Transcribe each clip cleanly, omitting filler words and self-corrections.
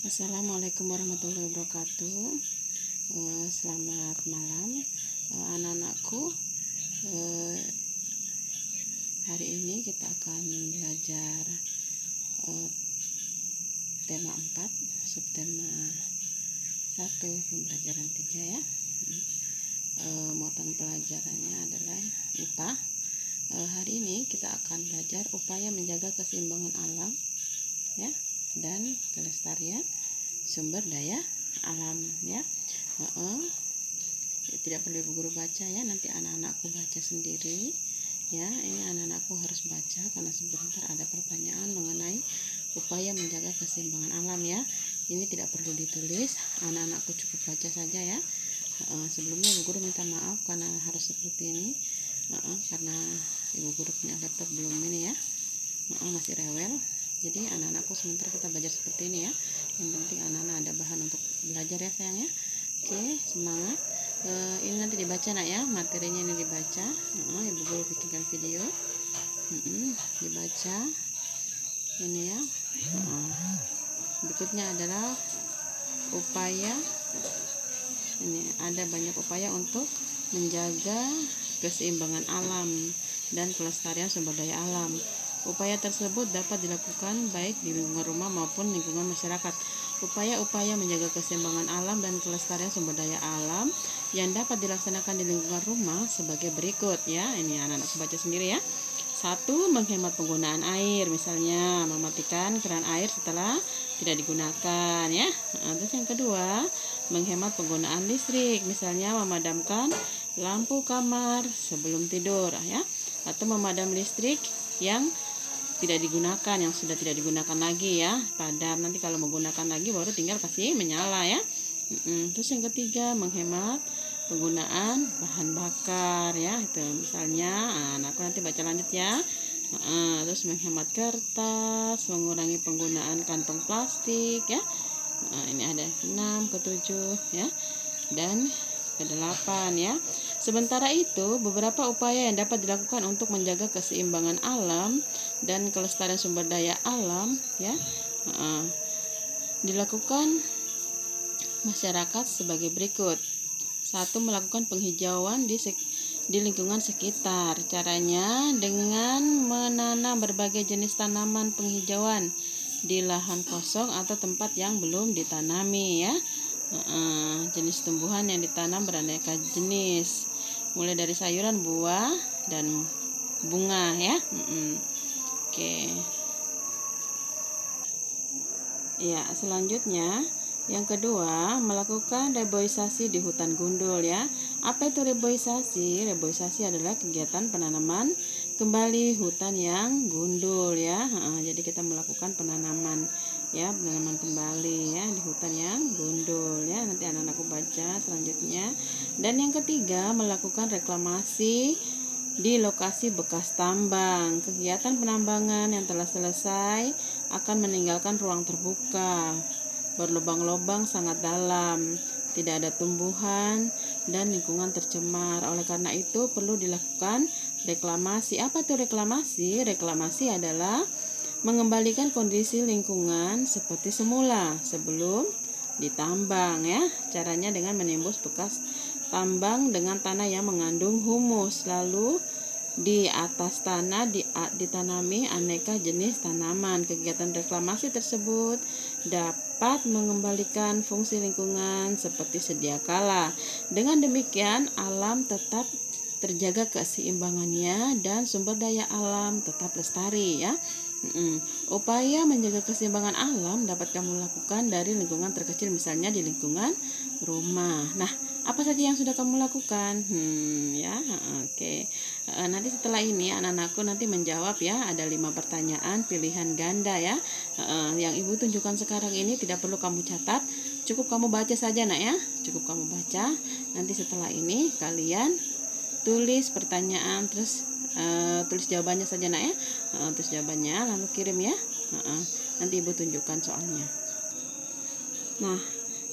Assalamualaikum warahmatullahi wabarakatuh. Selamat malam, anak-anakku. Hari ini kita akan belajar tema 4, subtema 1, pembelajaran 3 ya. Muatan pelajarannya adalah IPA. Hari ini kita akan belajar upaya menjaga keseimbangan alam ya, dan kelestarian sumber daya alam ya. Tidak perlu ibu guru baca ya, nanti anak-anakku baca sendiri ya. Ini anak-anakku harus baca karena sebentar ada pertanyaan mengenai upaya menjaga keseimbangan alam ya. Ini tidak perlu ditulis, anak-anakku cukup baca saja ya. Sebelumnya ibu guru minta maaf karena harus seperti ini, karena ibu guru punya laptop belum ini ya, masih rewel. Jadi anak-anakku sementara kita belajar seperti ini ya. Yang penting anak-anak ada bahan untuk belajar ya sayang ya. Oke, semangat. Ini nanti dibaca nak ya, materinya ini dibaca. Ibu guru bikinkan video. Dibaca ini ya. Berikutnya adalah upaya. Ini ada banyak upaya untuk menjaga keseimbangan alam dan kelestarian sumber daya alam. Upaya tersebut dapat dilakukan baik di lingkungan rumah maupun lingkungan masyarakat. Upaya-upaya menjaga keseimbangan alam dan kelestarian sumber daya alam yang dapat dilaksanakan di lingkungan rumah sebagai berikut ya. Ini anak-anak baca sendiri ya. 1. Menghemat penggunaan air, misalnya mematikan keran air setelah tidak digunakan ya. Terus yang kedua, menghemat penggunaan listrik, misalnya memadamkan lampu kamar sebelum tidur ya, atau memadam listrik yang tidak digunakan, yang sudah tidak digunakan lagi ya, padam. Nanti kalau menggunakan lagi baru tinggal kasih menyala ya. Terus yang ketiga, menghemat penggunaan bahan bakar ya, itu misalnya anakku nanti baca lanjut ya. Terus menghemat kertas, mengurangi penggunaan kantong plastik ya. Ini ada 6 ke 7 ya, dan ke-8 ya. Sementara itu, beberapa upaya yang dapat dilakukan untuk menjaga keseimbangan alam dan kelestarian sumber daya alam ya, dilakukan masyarakat sebagai berikut. 1. Melakukan penghijauan di lingkungan sekitar. Caranya dengan menanam berbagai jenis tanaman penghijauan di lahan kosong atau tempat yang belum ditanami ya. Jenis tumbuhan yang ditanam beraneka jenis, mulai dari sayuran, buah, dan bunga ya. Oke. Ya, selanjutnya yang kedua, melakukan reboisasi di hutan gundul ya. Apa itu reboisasi? Reboisasi adalah kegiatan penanaman kembali hutan yang gundul ya. Jadi kita melakukan penanaman ya, penanaman kembali ya di hutan yang gundul ya. Nanti anak-anakku baca selanjutnya. Dan yang ketiga, melakukan reklamasi di lokasi bekas tambang. Kegiatan penambangan yang telah selesai akan meninggalkan ruang terbuka berlubang-lubang sangat dalam, tidak ada tumbuhan, dan lingkungan tercemar. Oleh karena itu perlu dilakukan reklamasi. Apa itu reklamasi? Reklamasi adalah mengembalikan kondisi lingkungan seperti semula sebelum ditambang ya. Caranya dengan menimbus bekas tambang dengan tanah yang mengandung humus, lalu di atas tanah ditanami aneka jenis tanaman. Kegiatan reklamasi tersebut dapat mengembalikan fungsi lingkungan seperti sedia kala. Dengan demikian alam tetap terjaga keseimbangannya dan sumber daya alam tetap lestari ya. Upaya menjaga keseimbangan alam dapat kamu lakukan dari lingkungan terkecil, misalnya di lingkungan rumah. Nah, apa saja yang sudah kamu lakukan? Ya, oke. Nanti setelah ini anak-anakku nanti menjawab ya. Ada 5 pertanyaan pilihan ganda ya. Yang ibu tunjukkan sekarang ini tidak perlu kamu catat, cukup kamu baca saja nak ya. Cukup kamu baca. Nanti setelah ini kalian tulis pertanyaan, terus tulis jawabannya saja nak ya. Tulis jawabannya lalu kirim ya. Nanti ibu tunjukkan soalnya. Nah,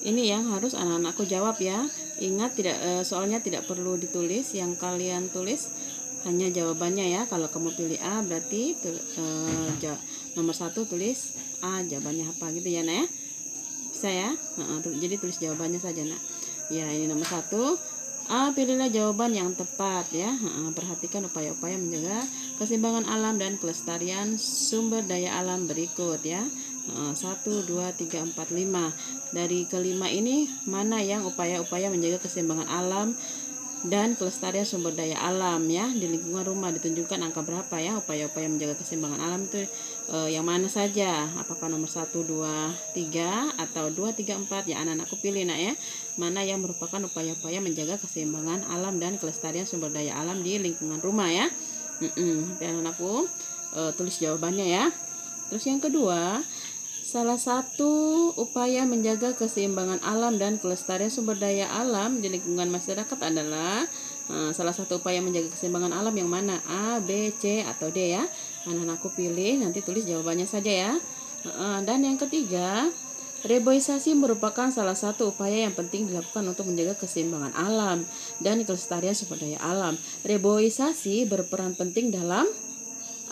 ini yang harus anak-anakku jawab ya. Ingat, soalnya tidak perlu ditulis. Yang kalian tulis hanya jawabannya ya. Kalau kamu pilih A berarti nomor 1 tulis A, jawabannya apa gitu ya nak ya. Bisa ya? Jadi tulis jawabannya saja, Nak. Ya, ini nomor 1. A. Pilihlah jawaban yang tepat ya. Perhatikan upaya-upaya menjaga keseimbangan alam dan kelestarian sumber daya alam berikut ya. 1, 2, 3, 4, 5. Dari kelima ini mana yang upaya-upaya menjaga keseimbangan alam dan kelestarian sumber daya alam ya di lingkungan rumah? Ditunjukkan angka berapa ya upaya-upaya menjaga keseimbangan alam itu yang mana saja? Apakah nomor 1, 2, 3 atau 2, 3, 4? Ya, anak-anakku pilih, Nak ya. Mana yang merupakan upaya-upaya menjaga keseimbangan alam dan kelestarian sumber daya alam di lingkungan rumah ya. Anak-anakku tulis jawabannya ya. Terus yang kedua, salah satu upaya menjaga keseimbangan alam dan kelestarian sumber daya alam di lingkungan masyarakat adalah salah satu upaya menjaga keseimbangan alam yang mana? A, B, C, atau D ya. Anak-anakku pilih, nanti tulis jawabannya saja ya. Dan yang ketiga, reboisasi merupakan salah satu upaya yang penting dilakukan untuk menjaga keseimbangan alam dan kelestarian sumber daya alam. Reboisasi berperan penting dalam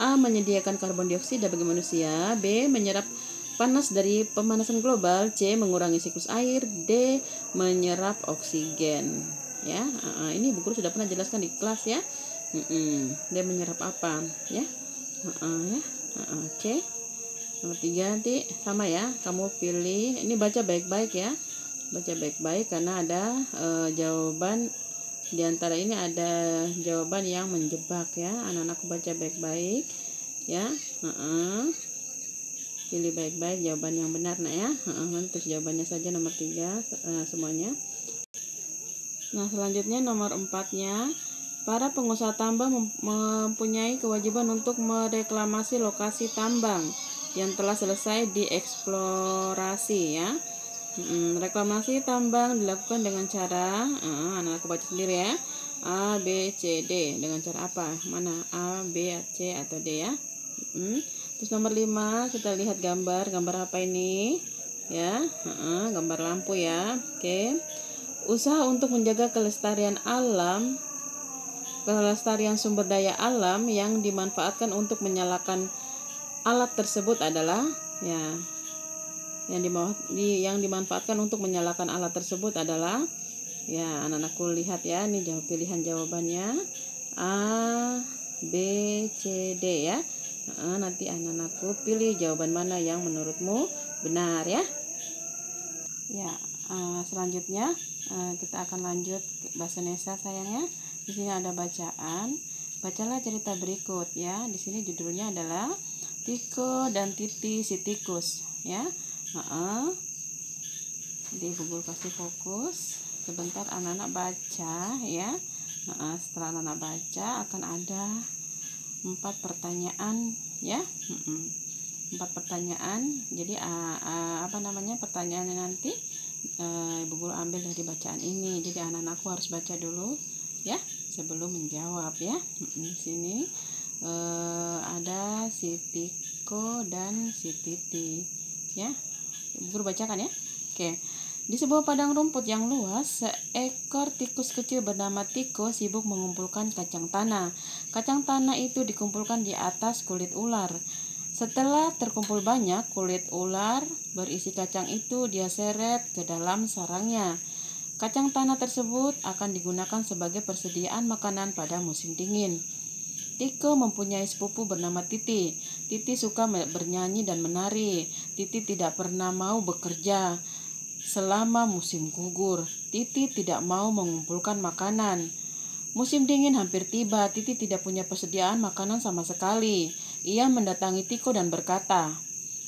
A. menyediakan karbon dioksida bagi manusia, B. menyerap panas dari pemanasan global, C. mengurangi siklus air, D. menyerap oksigen ya. Ini Bu Guru sudah pernah jelaskan di kelas ya. D. menyerap apa ya. Oke. Nomor 3 nanti sama ya, kamu pilih, ini baca baik-baik ya, baca baik-baik karena ada jawaban di antara ini, ada jawaban yang menjebak ya. Anak-anakku baca baik-baik ya. Pilih baik-baik jawaban yang benar, Nak ya. Terus jawabannya saja nomor 3 semuanya. Nah, selanjutnya nomor 4-nya, para pengusaha tambang mempunyai kewajiban untuk mereklamasi lokasi tambang yang telah selesai dieksplorasi ya. Reklamasi tambang dilakukan dengan cara anak-anakku baca sendiri ya. A, B, C, D. Dengan cara apa? Mana? A, B, C, atau D ya. Terus nomor 5, kita lihat gambar apa ini ya. Gambar lampu ya. Oke. Usaha untuk menjaga kelestarian alam, kelestarian sumber daya alam yang dimanfaatkan untuk menyalakan alat tersebut adalah ya, yang dimanfaatkan untuk menyalakan alat tersebut adalah ya, anak-anakku lihat ya, ini pilihan jawabannya A, B, C, D ya. Nanti anak-anakku pilih jawaban mana yang menurutmu benar ya. Ya, selanjutnya kita akan lanjut ke bahasa Indonesia sayangnya. Di sini ada bacaan. Bacalah cerita berikut ya. Di sini judulnya adalah Tiko dan Titi si tikus ya. Jadi Bu Guru kasih fokus. Sebentar anak-anak baca ya. Setelah anak-anak baca akan ada 4 pertanyaan ya. 4 pertanyaan. Jadi pertanyaannya nanti Ibu Guru ambil dari bacaan ini. Jadi anak-anakku harus baca dulu ya sebelum menjawab ya. Di sini ada si Tiko dan si Titi ya. Ibu Guru bacakan ya. Oke. Di sebuah padang rumput yang luas, seekor tikus kecil bernama Tiko sibuk mengumpulkan kacang tanah. Kacang tanah itu dikumpulkan di atas kulit ular. Setelah terkumpul banyak kulit ular berisi kacang itu, dia seret ke dalam sarangnya. Kacang tanah tersebut akan digunakan sebagai persediaan makanan pada musim dingin. Tiko mempunyai sepupu bernama Titi. Titi suka bernyanyi dan menari. Titi tidak pernah mau bekerja selama musim gugur. Titi tidak mau mengumpulkan makanan. Musim dingin hampir tiba. Titi tidak punya persediaan makanan sama sekali. Ia mendatangi Tiko dan berkata,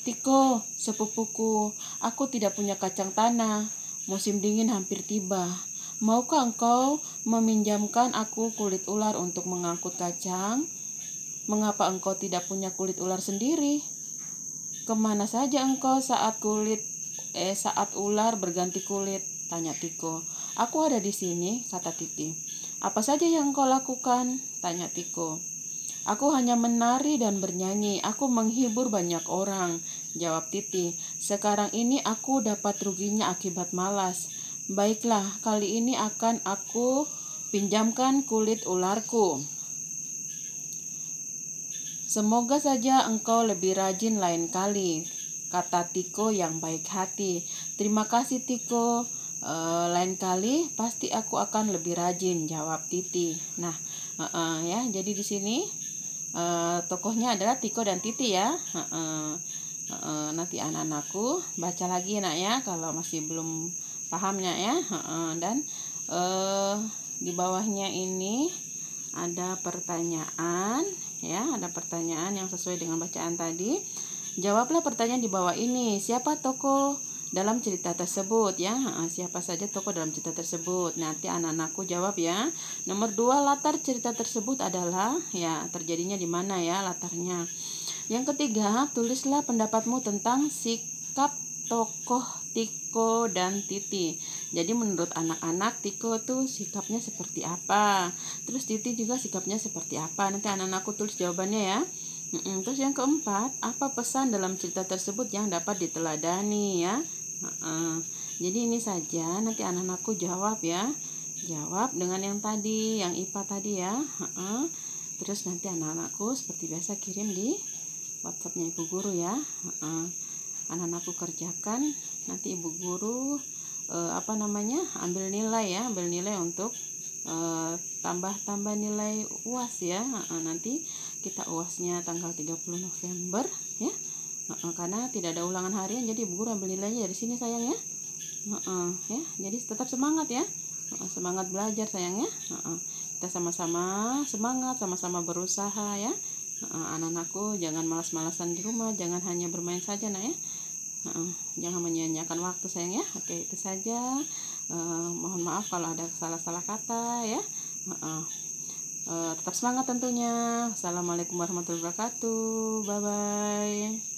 "Tiko, sepupuku, aku tidak punya kacang tanah. Musim dingin hampir tiba. Maukah engkau meminjamkan aku kulit ular untuk mengangkut kacang? Mengapa engkau tidak punya kulit ular sendiri? Kemana saja engkau saat ular berganti kulit?" tanya Tiko. "Aku ada di sini," kata Titi. "Apa saja yang engkau lakukan?" tanya Tiko. "Aku hanya menari dan bernyanyi. Aku menghibur banyak orang," jawab Titi. "Sekarang ini aku dapat ruginya akibat malas. Baiklah, kali ini akan aku pinjamkan kulit ularku. Semoga saja engkau lebih rajin lain kali." kata Tiko yang baik hati. Terima kasih Tiko. Lain kali pasti aku akan lebih rajin, jawab Titi. Nah, ya, jadi di sini tokohnya adalah Tiko dan Titi ya. Nanti anak-anakku baca lagi nak ya kalau masih belum pahamnya ya. Dan di bawahnya ini ada pertanyaan ya, ada pertanyaan yang sesuai dengan bacaan tadi. Jawablah pertanyaan di bawah ini. Siapa tokoh dalam cerita tersebut ya? Siapa saja tokoh dalam cerita tersebut? Nanti anak-anakku jawab ya. Nomor 2, latar cerita tersebut adalah ya terjadinya di mana ya latarnya. Yang ketiga, tulislah pendapatmu tentang sikap tokoh Tiko dan Titi. Jadi menurut anak-anak Tiko tuh sikapnya seperti apa? Terus Titi juga sikapnya seperti apa? Nanti anak-anakku tulis jawabannya ya. Terus yang keempat, apa pesan dalam cerita tersebut yang dapat diteladani ya? Jadi ini saja, nanti anak-anakku jawab ya. Jawab dengan yang tadi, yang IPA tadi ya. Terus nanti anak-anakku seperti biasa kirim di WhatsApp-nya Ibu Guru ya. Anak-anakku kerjakan, nanti Ibu Guru ambil nilai ya, ambil nilai untuk tambah nilai UAS ya. Nanti kita UASnya tanggal 30 November ya. Karena tidak ada ulangan harian, jadi Ibu Guru ambil nilainya dari sini sayang ya. Ya, jadi tetap semangat ya. Semangat belajar sayang ya. Kita sama-sama semangat, sama-sama berusaha ya. Anak-anakku jangan malas-malasan di rumah, jangan hanya bermain saja nak ya. Jangan menyia-nyiakan waktu sayang ya. Oke, itu saja. Mohon maaf kalau ada salah-salah kata ya. Tetap semangat tentunya. Assalamualaikum warahmatullahi wabarakatuh. Bye bye.